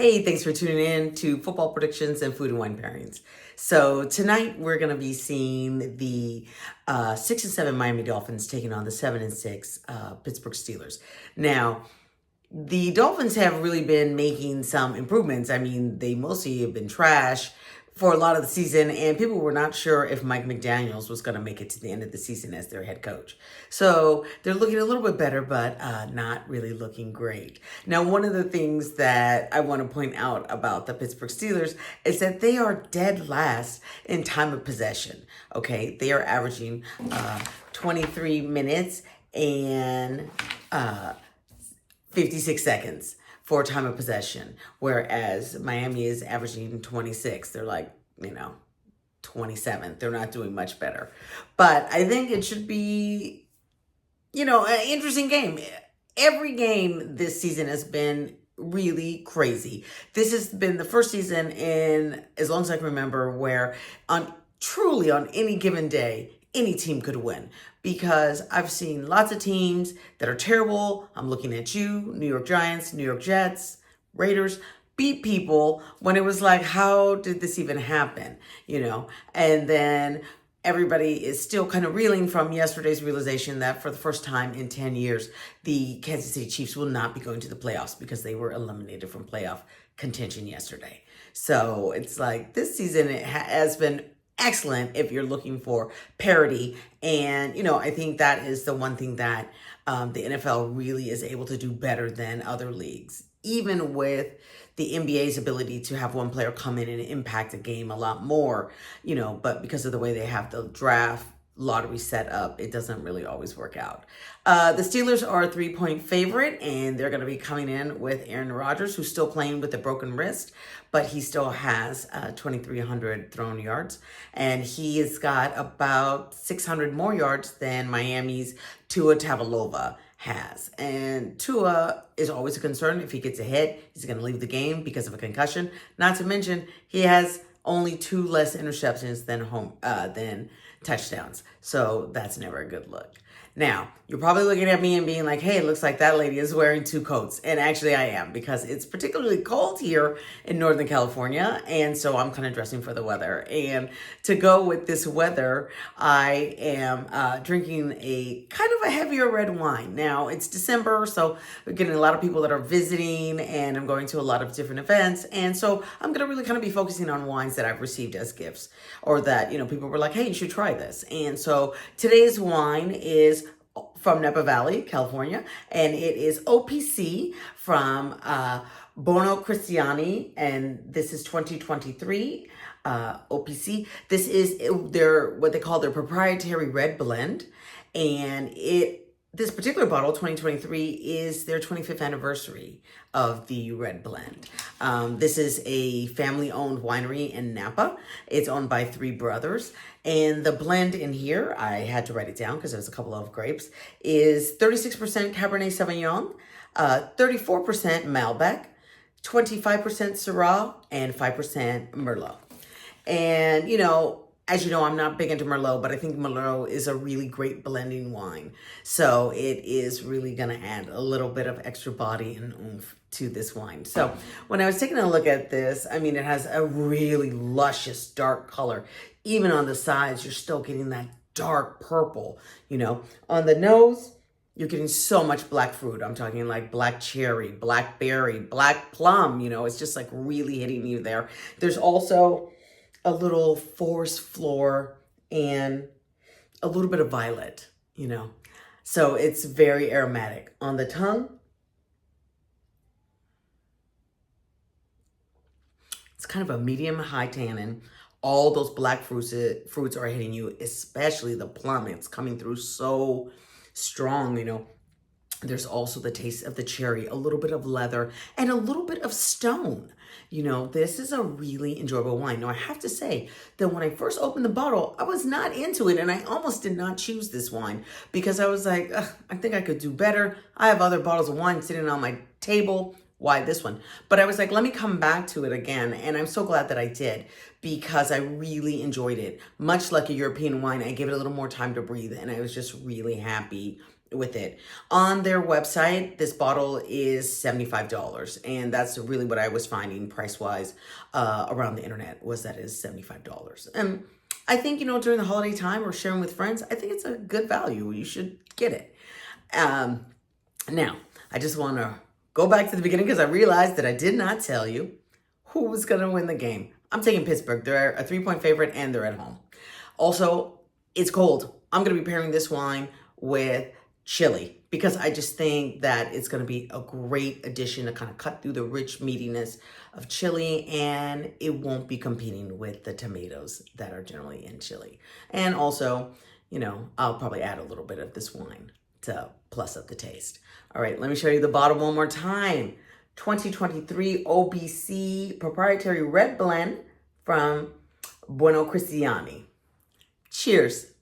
Hey, thanks for tuning in to Football Predictions and Food and Wine Pairings. So tonight we're going to be seeing the 6-7 Miami Dolphins taking on the 7-6 Pittsburgh Steelers. Now, the Dolphins have really been making some improvements. I mean, they mostly have been trash for a lot of the season, and people were not sure if Mike McDaniels was going to make it to the end of the season as their head coach. So they're looking a little bit better, but not really looking great. Now, one of the things that I want to point out about the Pittsburgh Steelers is that they are dead last in time of possession. Okay, they are averaging 23 minutes and 56 seconds for time of possession, whereas Miami is averaging 26. They're like, 27th. They're not doing much better. But I think it should be, an interesting game. Every game this season has been really crazy. This has been the first season in as long as I can remember where on any given day, any team could win, because I've seen lots of teams that are terrible. I'm looking at you, New York Giants, New York Jets, Raiders, beat people when it was like, how did this even happen? And then everybody is still kind of reeling from yesterday's realization that for the first time in 10 years, the Kansas City Chiefs will not be going to the playoffs because they were eliminated from playoff contention yesterday. So it's like this season has been excellent if you're looking for parity. And, I think that is the one thing that the NFL really is able to do better than other leagues, even with the NBA's ability to have one player come in and impact a game a lot more, but because of the way they have the draft lottery set up, it doesn't really always work out. The Steelers are a 3-point favorite, and they're going to be coming in with Aaron Rodgers, who's still playing with a broken wrist, but he still has 2,300 thrown yards, and he has got about 600 more yards than Miami's Tua Tagovailoa has. And Tua is always a concern. If he gets a hit, he's going to leave the game because of a concussion. Not to mention, he has only 2 less interceptions than touchdowns. So that's never a good look. Now, you're probably looking at me and being like, hey, it looks like that lady is wearing 2 coats. And actually I am, because it's particularly cold here in Northern California. And so I'm kind of dressing for the weather. And to go with this weather, I am drinking a kind of a heavier red wine. Now, it's December, so we're getting a lot of people that are visiting, and I'm going to a lot of different events. And so I'm going to really kind of be focusing on wines that I've received as gifts, or that, people were like, hey, you should try this. And so today's wine is from Napa Valley, California, and it is OPC from Bono Cristiani, and this is 2023 OPC. This is what they call their proprietary red blend, and this particular bottle, 2023, is their 25th anniversary of the red blend. This is a family-owned winery in Napa. It's owned by 3 brothers. And the blend in here, I had to write it down because there's a couple of grapes, is 36% Cabernet Sauvignon, 34% Malbec, 25% Syrah, and 5% Merlot. And, as you know, I'm not big into Merlot, but I think Merlot is a really great blending wine. So it is really going to add a little bit of extra body and oomph to this wine. So when I was taking a look at this, it has a really luscious dark color. Even on the sides, you're still getting that dark purple, On the nose, you're getting so much black fruit. I'm talking like black cherry, blackberry, black plum, it's just like really hitting you there. There's also a little forest floor and a little bit of violet, So it's very aromatic. On the tongue, it's kind of a medium high tannin. All those black fruits are hitting you, especially the plum. It's coming through so strong, There's also the taste of the cherry, a little bit of leather, and a little bit of stone. This is a really enjoyable wine. Now, I have to say that when I first opened the bottle, I was not into it, and I almost did not choose this wine because I was like, I think I could do better. I have other bottles of wine sitting on my table. Why this one? But I was like, let me come back to it again. And I'm so glad that I did, because I really enjoyed it. Much like a European wine, I gave it a little more time to breathe, and I was just really happy with it. On their website, this bottle is $75, and that's really what I was finding price-wise around the internet, was that is $75. And I think, during the holiday time or sharing with friends, I think it's a good value. You should get it. Now, I just want to go back to the beginning because I realized that I did not tell you who was going to win the game. I'm taking Pittsburgh. They're a 3-point favorite, and they're at home. Also, it's cold. I'm going to be pairing this wine with chili because I just think that it's going to be a great addition to kind of cut through the rich meatiness of chili, and it won't be competing with the tomatoes that are generally in chili. And also, I'll probably add a little bit of this wine to plus up the taste. All right, let me show you the bottle one more time. 2023 OBC proprietary red blend from Buono Cristiani. Cheers.